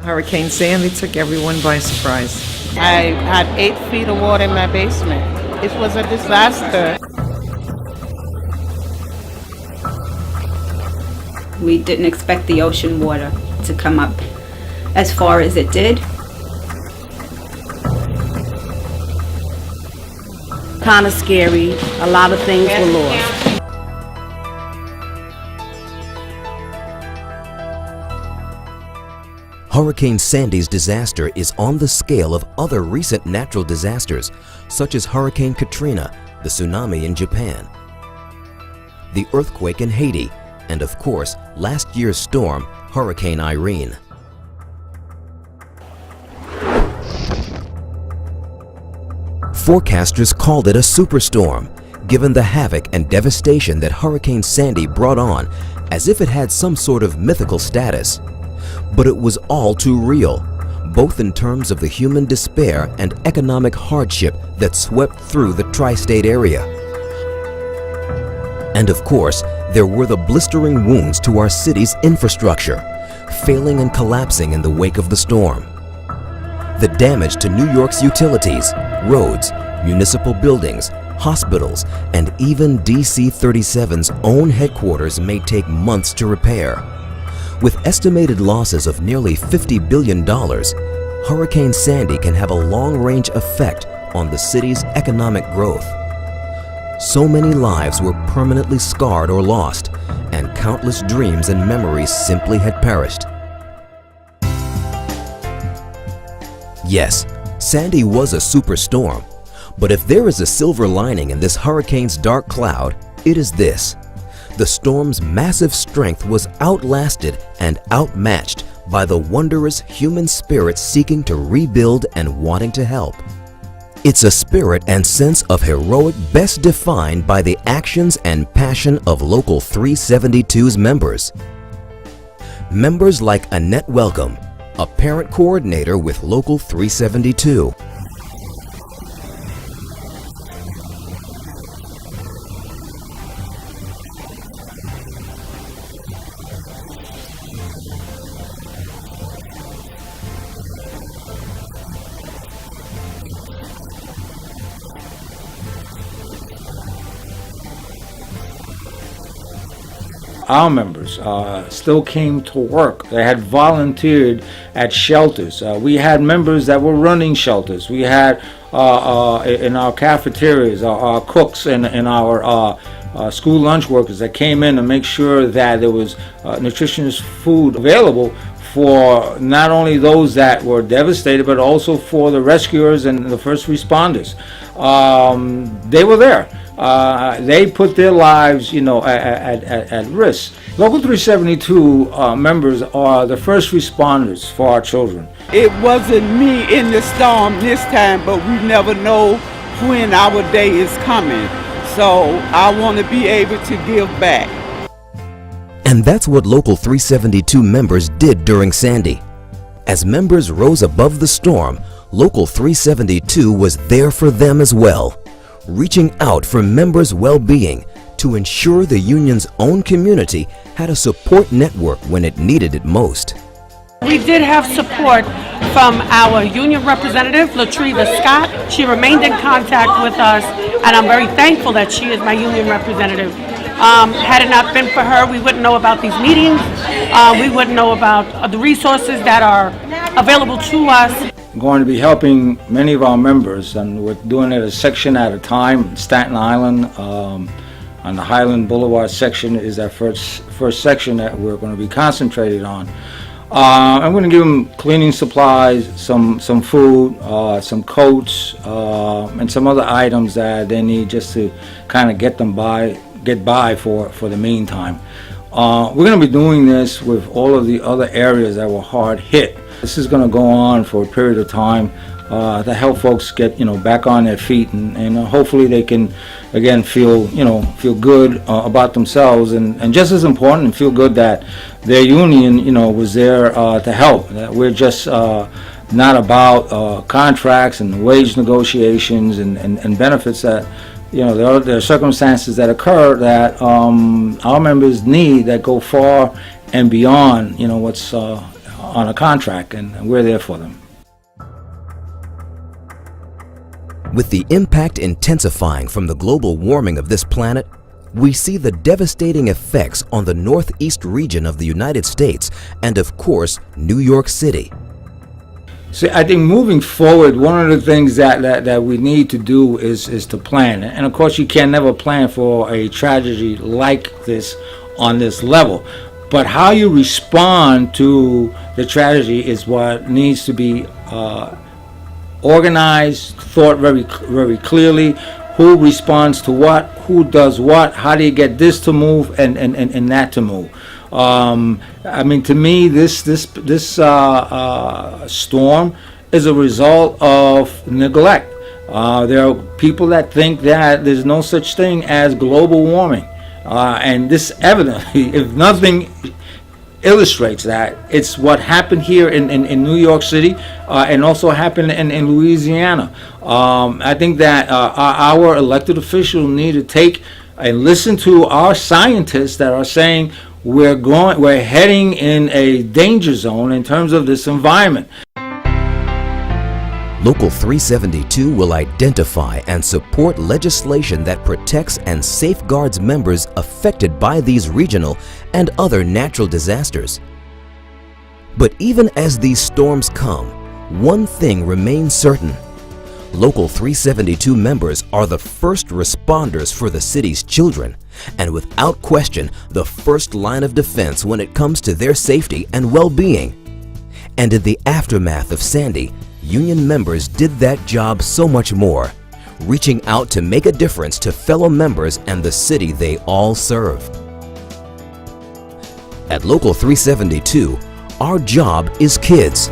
Hurricane Sandy took everyone by surprise. I had 8 feet of water in my basement. It was a disaster. We didn't expect the ocean water to come up as far as it did. Kind of scary. A lot of things were lost. Hurricane Sandy's disaster is on the scale of other recent natural disasters, such as Hurricane Katrina, the tsunami in Japan, the earthquake in Haiti, and of course, last year's storm, Hurricane Irene. Forecasters called it a superstorm, given the havoc and devastation that Hurricane Sandy brought on, as if it had some sort of mythical status. But it was all too real, both in terms of the human despair and economic hardship that swept through the tri-state area. And of course, there were the blistering wounds to our city's infrastructure, failing and collapsing in the wake of the storm. The damage to New York's utilities, roads, municipal buildings, hospitals, and even DC-37's own headquarters may take months to repair. With estimated losses of nearly $50 billion, Hurricane Sandy can have a long-range effect on the city's economic growth. So many lives were permanently scarred or lost, and countless dreams and memories simply had perished. Yes, Sandy was a superstorm, but if there is a silver lining in this hurricane's dark cloud, it is this. The storm's massive strength was outlasted and outmatched by the wondrous human spirit seeking to rebuild and wanting to help. It's a spirit and sense of heroic best defined by the actions and passion of Local 372's members. Members like Annette Welcome, a parent coordinator with Local 372. Our members still came to work. They had volunteered at shelters. We had members that were running shelters. We had in our cafeterias, our cooks and our school lunch workers that came in to make sure that there was nutritious food available for not only those that were devastated, but also for the rescuers and the first responders. They were there. They put their lives, at risk. Local 372 members are the first responders for our children. It wasn't me in the storm this time, but we never know when our day is coming. So I want to be able to give back. And that's what Local 372 members did during Sandy. As members rose above the storm, Local 372 was there for them as well, reaching out for members' well-being to ensure the union's own community had a support network when it needed it most. We did have support from our union representative, Latriva Scott. She remained in contact with us, and I'm very thankful that she is my union representative. Had it not been for her, we wouldn't know about these meetings. We wouldn't know about the resources that are available to us. I'm going to be helping many of our members, and we're doing it a section at a time. Staten Island, on the Highland Boulevard section is our first section that we're going to be concentrated on. I'm going to give them cleaning supplies, some food, some coats, and some other items that they need just to kind of get by for the meantime. We're going to be doing this with all of the other areas that were hard hit. This is going to go on for a period of time to help folks get back on their feet, and hopefully they can again feel good about themselves, and just as important, feel good that their union was there to help. That we're just not about contracts and wage negotiations and benefits that there are circumstances that occur that our members need that go far and beyond what's on a contract, and we're there for them. With the impact intensifying from the global warming of this planet, we see the devastating effects on the northeast region of the United States and, of course, New York City. So I think moving forward, one of the things that we need to do is to plan. And of course, you can never plan for a tragedy like this on this level. But how you respond to the tragedy is what needs to be organized, thought very clearly. Who responds to what? Who does what? How do you get this to move and that to move? I mean, to me, this storm is a result of neglect. There are people that think that there's no such thing as global warming, and this evidently, if nothing illustrates that, it's what happened here in New York City, and also happened in Louisiana. I think that our elected officials need to take and listen to our scientists that are saying we're heading in a danger zone in terms of this environment. Local 372 will identify and support legislation that protects and safeguards members affected by these regional and other natural disasters. But even as these storms come, one thing remains certain. Local 372 members are the first responders for the city's children, and without question, the first line of defense when it comes to their safety and well-being. And in the aftermath of Sandy, union members did that job so much more, reaching out to make a difference to fellow members and the city they all serve. At Local 372, our job is kids.